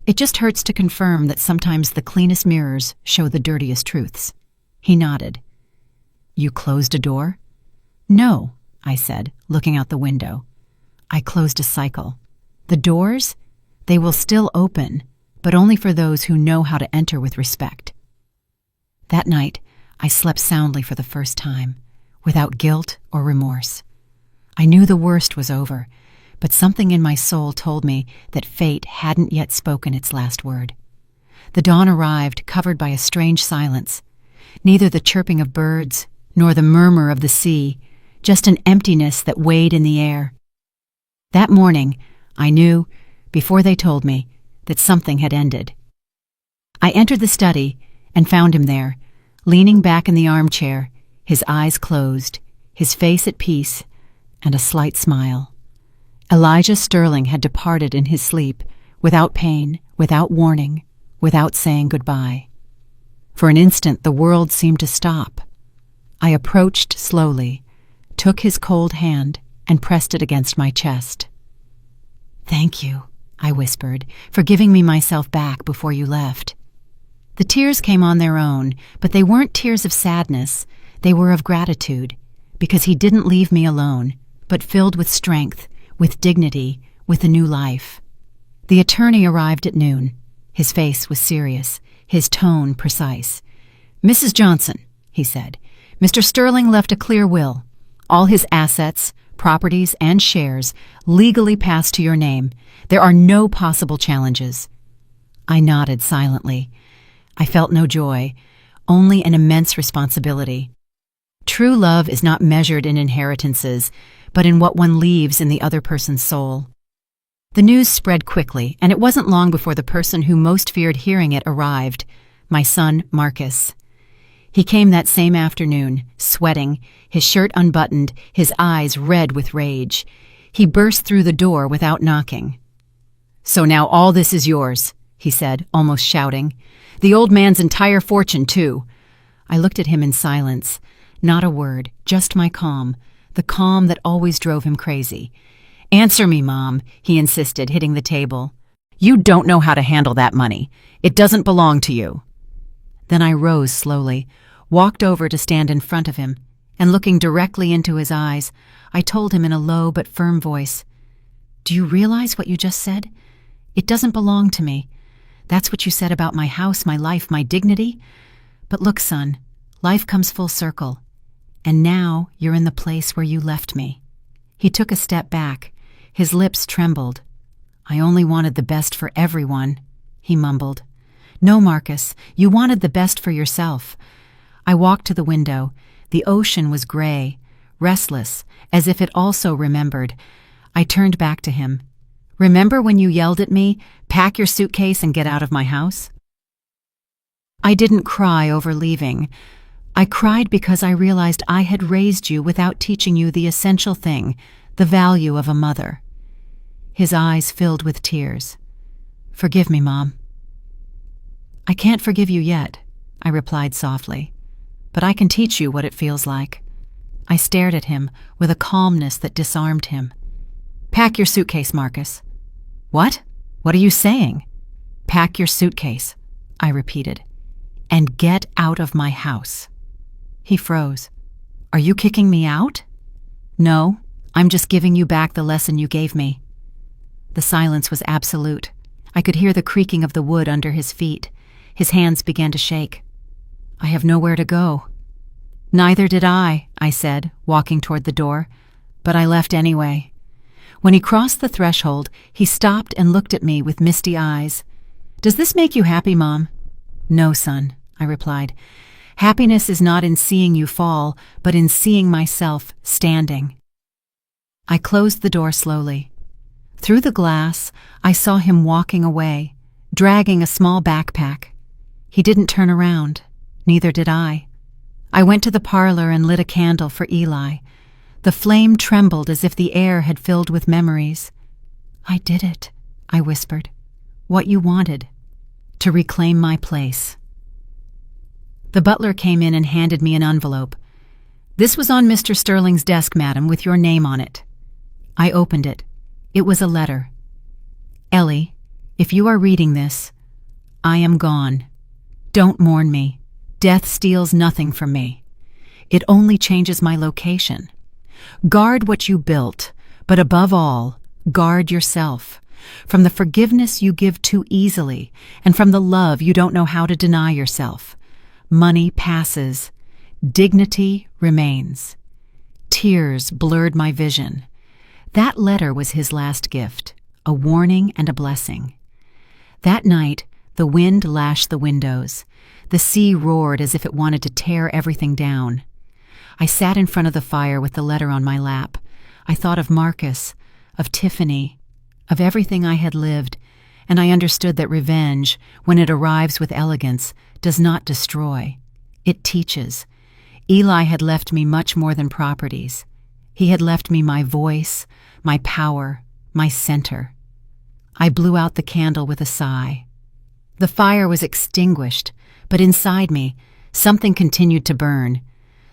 "It just hurts to confirm that sometimes the cleanest mirrors show the dirtiest truths." He nodded. "You closed a door?" "No," I said, looking out the window. "I closed a cycle. The doors? They will still open, but only for those who know how to enter with respect." That night, I slept soundly for the first time, without guilt or remorse. I knew the worst was over, but something in my soul told me that fate hadn't yet spoken its last word. The dawn arrived, covered by a strange silence. Neither the chirping of birds, nor the murmur of the sea, just an emptiness that weighed in the air. That morning, I knew, before they told me, that something had ended. I entered the study and found him there, leaning back in the armchair, his eyes closed, his face at peace, and a slight smile. Elijah Sterling had departed in his sleep, without pain, without warning, without saying goodbye. For an instant the world seemed to stop. I approached slowly, took his cold hand, and pressed it against my chest. "Thank you," I whispered, "for giving me myself back before you left." The tears came on their own, but they weren't tears of sadness. They were of gratitude, because he didn't leave me alone, but filled with strength, with dignity, with a new life. The attorney arrived at noon. His face was serious, his tone precise. "Mrs. Johnson," he said, "Mr. Sterling left a clear will. All his assets, properties, and shares legally pass to your name. There are no possible challenges." I nodded silently. I felt no joy, only an immense responsibility. True love is not measured in inheritances, but in what one leaves in the other person's soul. The news spread quickly, and it wasn't long before the person who most feared hearing it arrived, my son Marcus. He came that same afternoon, sweating, his shirt unbuttoned, his eyes red with rage. He burst through the door without knocking. "So now all this is yours," he said, almost shouting. "The old man's entire fortune, too." I looked at him in silence. Not a word, just my calm, the calm that always drove him crazy. "Answer me, Mom," he insisted, hitting the table. "You don't know how to handle that money. It doesn't belong to you." Then I rose slowly, walked over to stand in front of him, and looking directly into his eyes, I told him in a low but firm voice, "Do you realize what you just said? It doesn't belong to me. That's what you said about my house, my life, my dignity. But look, son, life comes full circle, and now you're in the place where you left me." He took a step back. His lips trembled. "I only wanted the best for everyone," he mumbled. "No, Marcus, you wanted the best for yourself." I walked to the window. The ocean was gray, restless, as if it also remembered. I turned back to him. "Remember when you yelled at me, 'Pack your suitcase and get out of my house'?" I didn't cry over leaving. I cried because I realized I had raised you without teaching you the essential thing, the value of a mother. His eyes filled with tears. "Forgive me, Mom." "I can't forgive you yet," I replied softly, "but I can teach you what it feels like." I stared at him with a calmness that disarmed him. "Pack your suitcase, Marcus." "What? What are you saying?" "Pack your suitcase," I repeated, "and get out of my house." He froze. "Are you kicking me out?" "No, I'm just giving you back the lesson you gave me." The silence was absolute. I could hear the creaking of the wood under his feet. His hands began to shake. "I have nowhere to go." "Neither did I said, walking toward the door, but I left anyway. When he crossed the threshold, he stopped and looked at me with misty eyes. "Does this make you happy, Mom?" "No, son," I replied. "Happiness is not in seeing you fall, but in seeing myself standing." I closed the door slowly. Through the glass, I saw him walking away, dragging a small backpack. He didn't turn around. Neither did I. I went to the parlor and lit a candle for Eli. The flame trembled as if the air had filled with memories. "I did it," I whispered. "What you wanted. To reclaim my place." The butler came in and handed me an envelope. "This was on Mr. Sterling's desk, madam, with your name on it." I opened it. It was a letter. "Ellie, if you are reading this, I am gone. Don't mourn me. Death steals nothing from me. It only changes my location. Guard what you built, but above all, guard yourself, from the forgiveness you give too easily, and from the love you don't know how to deny yourself. Money passes. Dignity remains." Tears blurred my vision. That letter was his last gift, a warning and a blessing. That night, the wind lashed the windows. The sea roared as if it wanted to tear everything down. I sat in front of the fire with the letter on my lap. I thought of Marcus, of Tiffany, of everything I had lived, and I understood that revenge, when it arrives with elegance, does not destroy. It teaches. Eli had left me much more than properties. He had left me my voice, my power, my center. I blew out the candle with a sigh. The fire was extinguished, but inside me, something continued to burn.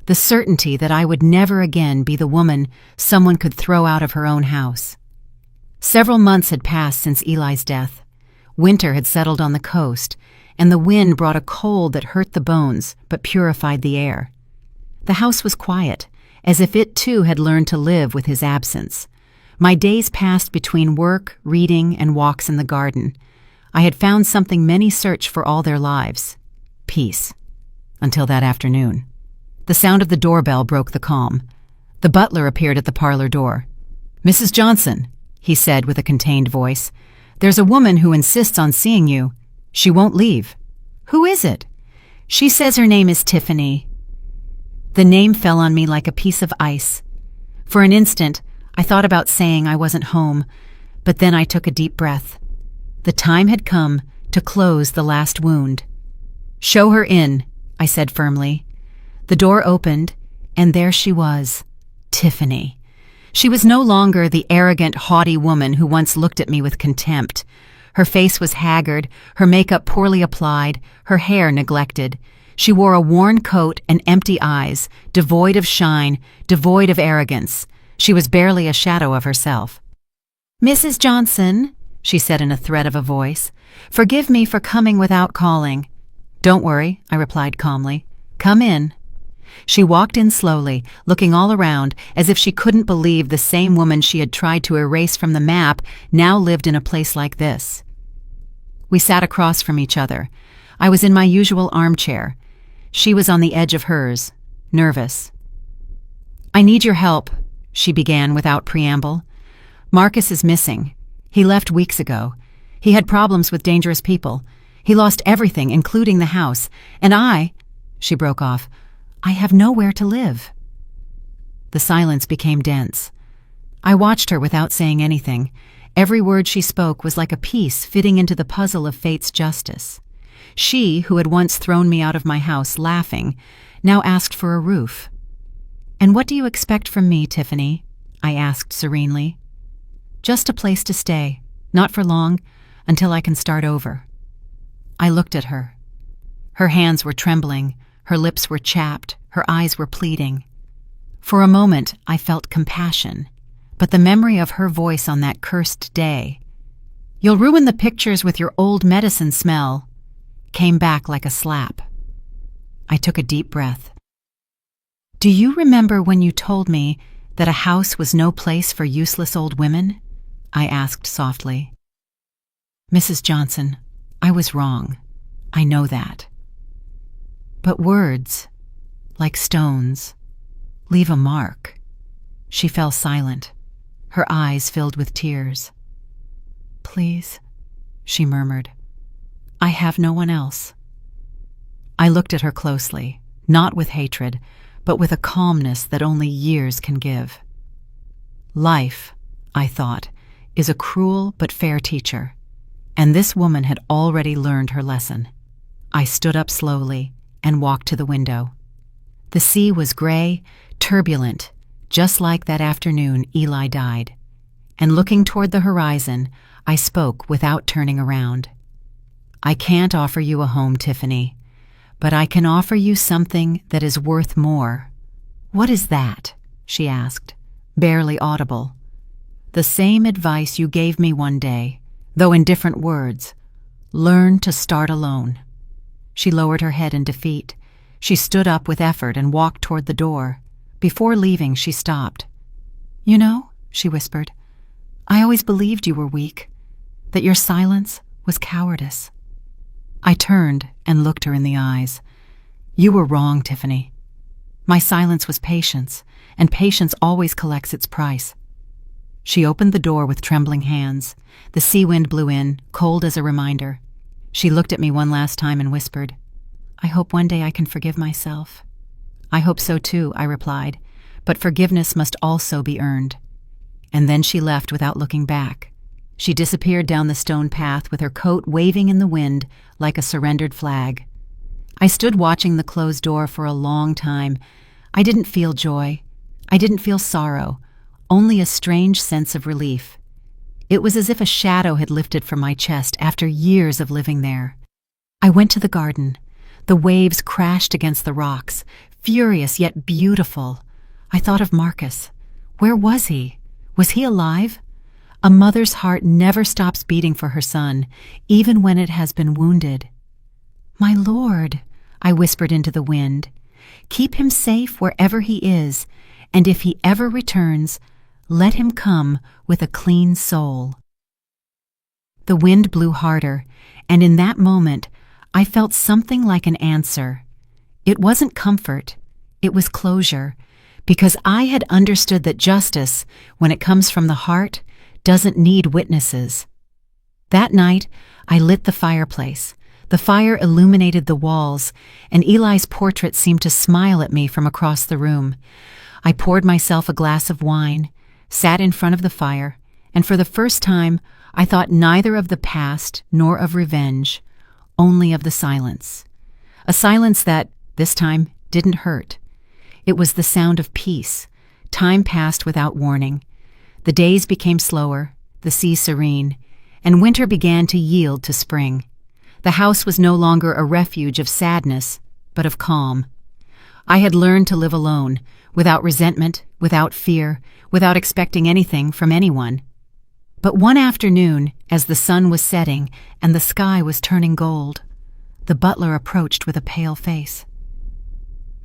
The certainty that I would never again be the woman someone could throw out of her own house. Several months had passed since Eli's death. Winter had settled on the coast, and the wind brought a cold that hurt the bones but purified the air. The house was quiet, as if it too had learned to live with his absence. My days passed between work, reading, and walks in the garden. I had found something many search for all their lives: peace. Until that afternoon. The sound of the doorbell broke the calm. The butler appeared at the parlor door. "Mrs. Johnson," he said with a contained voice, "there's a woman who insists on seeing you. She won't leave." "Who is it?" "She says her name is Tiffany." The name fell on me like a piece of ice. For an instant, I thought about saying I wasn't home, but then I took a deep breath. The time had come to close the last wound. "Show her in," I said firmly. The door opened, and there she was, Tiffany. She was no longer the arrogant, haughty woman who once looked at me with contempt. Her face was haggard, her makeup poorly applied, her hair neglected. She wore a worn coat and empty eyes, devoid of shine, devoid of arrogance. She was barely a shadow of herself. "Mrs. Johnson," she said in a threat of a voice, "forgive me for coming without calling." "Don't worry," I replied calmly. "Come in." She walked in slowly, looking all around as if she couldn't believe the same woman she had tried to erase from the map now lived in a place like this. We sat across from each other. I was in my usual armchair. She was on the edge of hers, nervous. "I need your help," she began without preamble. "Marcus is missing. He left weeks ago. He had problems with dangerous people. He lost everything, including the house. And she broke off, "I have nowhere to live." The silence became dense. I watched her without saying anything. Every word she spoke was like a piece fitting into the puzzle of fate's justice. She, who had once thrown me out of my house laughing, now asked for a roof. "And what do you expect from me, Tiffany?" I asked serenely. "Just a place to stay, not for long, until I can start over." I looked at her. Her hands were trembling, her lips were chapped, her eyes were pleading. For a moment, I felt compassion, but the memory of her voice on that cursed day, "You'll ruin the pictures with your old medicine smell," came back like a slap. I took a deep breath. "Do you remember when you told me that a house was no place for useless old women?" I asked softly. "Mrs. Johnson, I was wrong. I know that. But words, like stones, leave a mark. She fell silent, her eyes filled with tears. Please, she murmured. I have no one else. I looked at her closely, not with hatred, but with a calmness that only years can give. Life, I thought, is a cruel but fair teacher, and this woman had already learned her lesson. I stood up slowly and walked to the window. The sea was gray, turbulent, just like that afternoon Eli died. And looking toward the horizon, I spoke without turning around. I can't offer you a home, Tiffany, but I can offer you something that is worth more. What is that? She asked, barely audible. The same advice you gave me one day, though in different words. Learn to start alone. She lowered her head in defeat. She stood up with effort and walked toward the door. Before leaving, she stopped. You know, she whispered, I always believed you were weak, that your silence was cowardice. I turned and looked her in the eyes. You were wrong, Tiffany. My silence was patience, and patience always collects its price. She opened the door with trembling hands. The sea wind blew in, cold as a reminder. She looked at me one last time and whispered, I hope one day I can forgive myself. I hope so too, I replied, but forgiveness must also be earned. And then she left without looking back. She disappeared down the stone path with her coat waving in the wind like a surrendered flag. I stood watching the closed door for a long time. I didn't feel joy. I didn't feel sorrow, only a strange sense of relief. It was as if a shadow had lifted from my chest after years of living there. I went to the garden. The waves crashed against the rocks, furious yet beautiful. I thought of Marcus. Where was he? Was he alive? A mother's heart never stops beating for her son, even when it has been wounded. My Lord, I whispered into the wind, keep him safe wherever he is, and if he ever returns, let him come with a clean soul. The wind blew harder, and in that moment, I felt something like an answer. It wasn't comfort, it was closure, because I had understood that justice, when it comes from the heart, doesn't need witnesses. That night, I lit the fireplace. The fire illuminated the walls, and Eli's portrait seemed to smile at me from across the room. I poured myself a glass of wine, sat in front of the fire, and for the first time, I thought neither of the past nor of revenge, only of the silence. A silence that, this time, didn't hurt. It was the sound of peace. Time passed without warning. The days became slower, the sea serene, and winter began to yield to spring. The house was no longer a refuge of sadness, but of calm. I had learned to live alone, without resentment, without fear, without expecting anything from anyone. But one afternoon, as the sun was setting and the sky was turning gold, the butler approached with a pale face.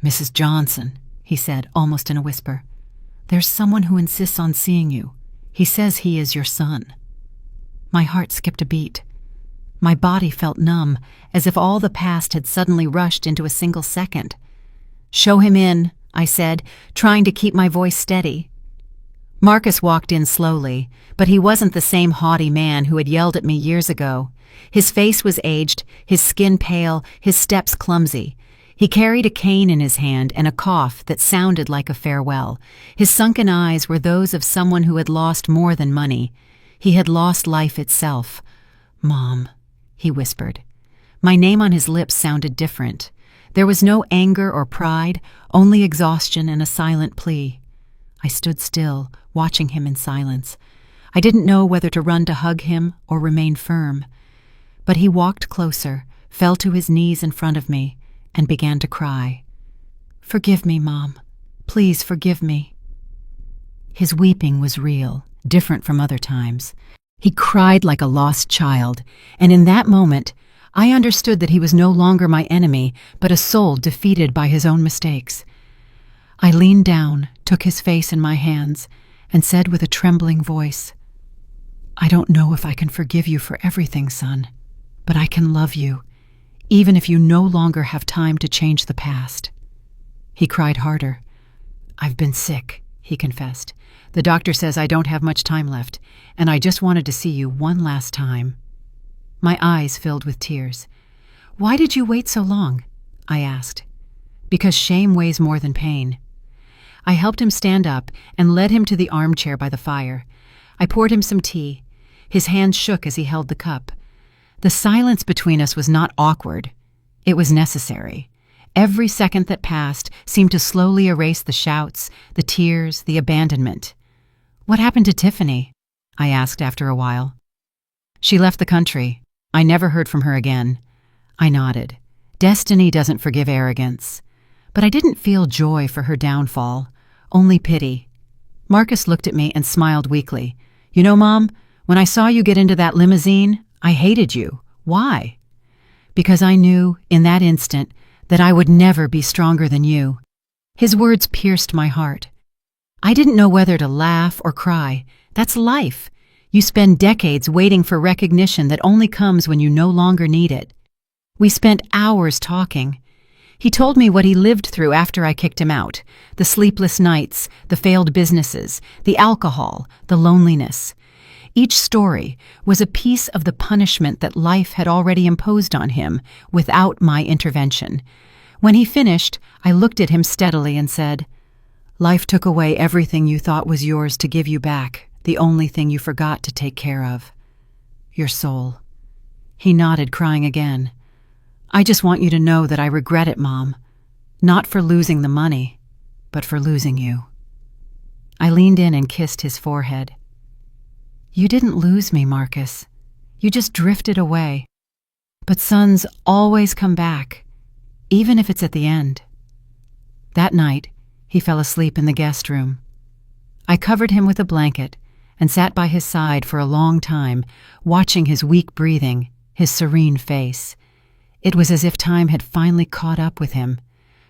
Mrs. Johnson, he said, almost in a whisper, there's someone who insists on seeing you. He says he is your son. My heart skipped a beat. My body felt numb, as if all the past had suddenly rushed into a single second. Show him in, I said, trying to keep my voice steady. Marcus walked in slowly, but he wasn't the same haughty man who had yelled at me years ago. His face was aged, his skin pale, his steps clumsy. He carried a cane in his hand and a cough that sounded like a farewell. His sunken eyes were those of someone who had lost more than money. He had lost life itself. Mom, he whispered. My name on his lips sounded different. There was no anger or pride, only exhaustion and a silent plea. I stood still, watching him in silence. I didn't know whether to run to hug him or remain firm. But he walked closer, fell to his knees in front of me, and began to cry. Forgive me, Mom. Please forgive me. His weeping was real, different from other times. He cried like a lost child, and in that moment, I understood that he was no longer my enemy, but a soul defeated by his own mistakes. I leaned down, took his face in my hands, and said with a trembling voice, I don't know if I can forgive you for everything, son, but I can love you, even if you no longer have time to change the past." He cried harder. "I've been sick," he confessed. "The doctor says I don't have much time left, and I just wanted to see you one last time." My eyes filled with tears. "Why did you wait so long?" I asked. "Because shame weighs more than pain." I helped him stand up and led him to the armchair by the fire. I poured him some tea. His hands shook as he held the cup. The silence between us was not awkward. It was necessary. Every second that passed seemed to slowly erase the shouts, the tears, the abandonment. "What happened to Tiffany?" I asked after a while. "She left the country. I never heard from her again." I nodded. Destiny doesn't forgive arrogance. But I didn't feel joy for her downfall, only pity. Marcus looked at me and smiled weakly. "You know, Mom, when I saw you get into that limousine, I hated you. Why?" "Because I knew, in that instant, that I would never be stronger than you." His words pierced my heart. I didn't know whether to laugh or cry. That's life. You spend decades waiting for recognition that only comes when you no longer need it. We spent hours talking. He told me what he lived through after I kicked him out, the sleepless nights, the failed businesses, the alcohol, the loneliness. Each story was a piece of the punishment that life had already imposed on him without my intervention. When he finished, I looked at him steadily and said, "Life took away everything you thought was yours to give you back, the only thing you forgot to take care of. Your soul." He nodded, crying again. "I just want you to know that I regret it, Mom. Not for losing the money, but for losing you." I leaned in and kissed his forehead. "You didn't lose me, Marcus. You just drifted away. But sons always come back, even if it's at the end." That night, he fell asleep in the guest room. I covered him with a blanket and sat by his side for a long time, watching his weak breathing, his serene face. It was as if time had finally caught up with him.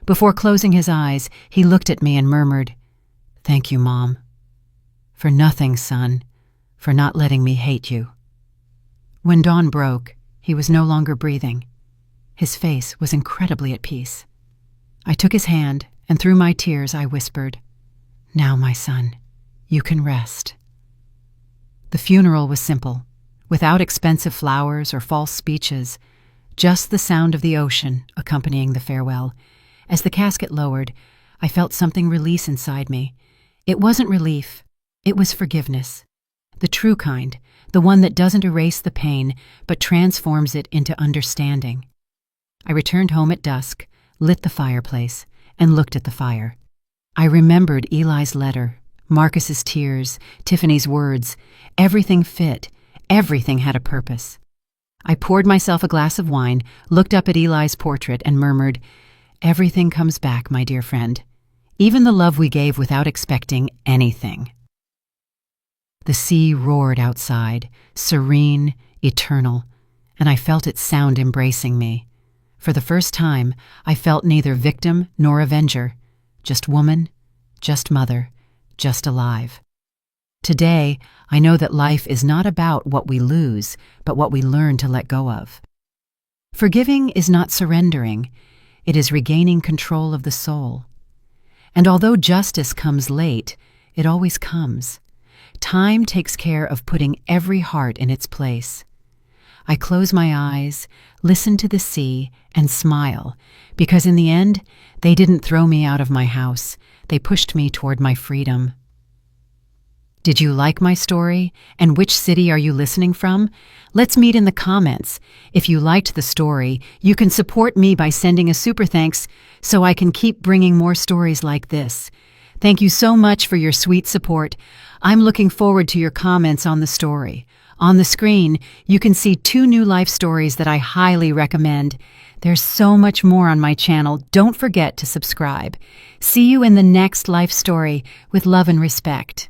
Before closing his eyes, he looked at me and murmured, "Thank you, Mom. For nothing, son, for not letting me hate you." When dawn broke, he was no longer breathing. His face was incredibly at peace. I took his hand, and through my tears I whispered, "Now, my son, you can rest." The funeral was simple, without expensive flowers or false speeches, just the sound of the ocean accompanying the farewell. As the casket lowered, I felt something release inside me. It wasn't relief, it was forgiveness. The true kind, the one that doesn't erase the pain, but transforms it into understanding. I returned home at dusk, lit the fireplace, and looked at the fire. I remembered Eli's letter, Marcus's tears, Tiffany's words. Everything fit, everything had a purpose. I poured myself a glass of wine, looked up at Eli's portrait, and murmured, "Everything comes back, my dear friend. Even the love we gave without expecting anything." The sea roared outside, serene, eternal, and I felt its sound embracing me. For the first time, I felt neither victim nor avenger, just woman, just mother, just alive. Today, I know that life is not about what we lose, but what we learn to let go of. Forgiving is not surrendering, it is regaining control of the soul. And although justice comes late, it always comes. Time takes care of putting every heart in its place. I close my eyes, listen to the sea, and smile, because in the end, they didn't throw me out of my house. They pushed me toward my freedom. Did you like my story? And which city are you listening from? Let's meet in the comments. If you liked the story, you can support me by sending a super thanks so I can keep bringing more stories like this. Thank you so much for your sweet support. I'm looking forward to your comments on the story. On the screen, you can see 2 new life stories that I highly recommend. There's so much more on my channel. Don't forget to subscribe. See you in the next life story with love and respect.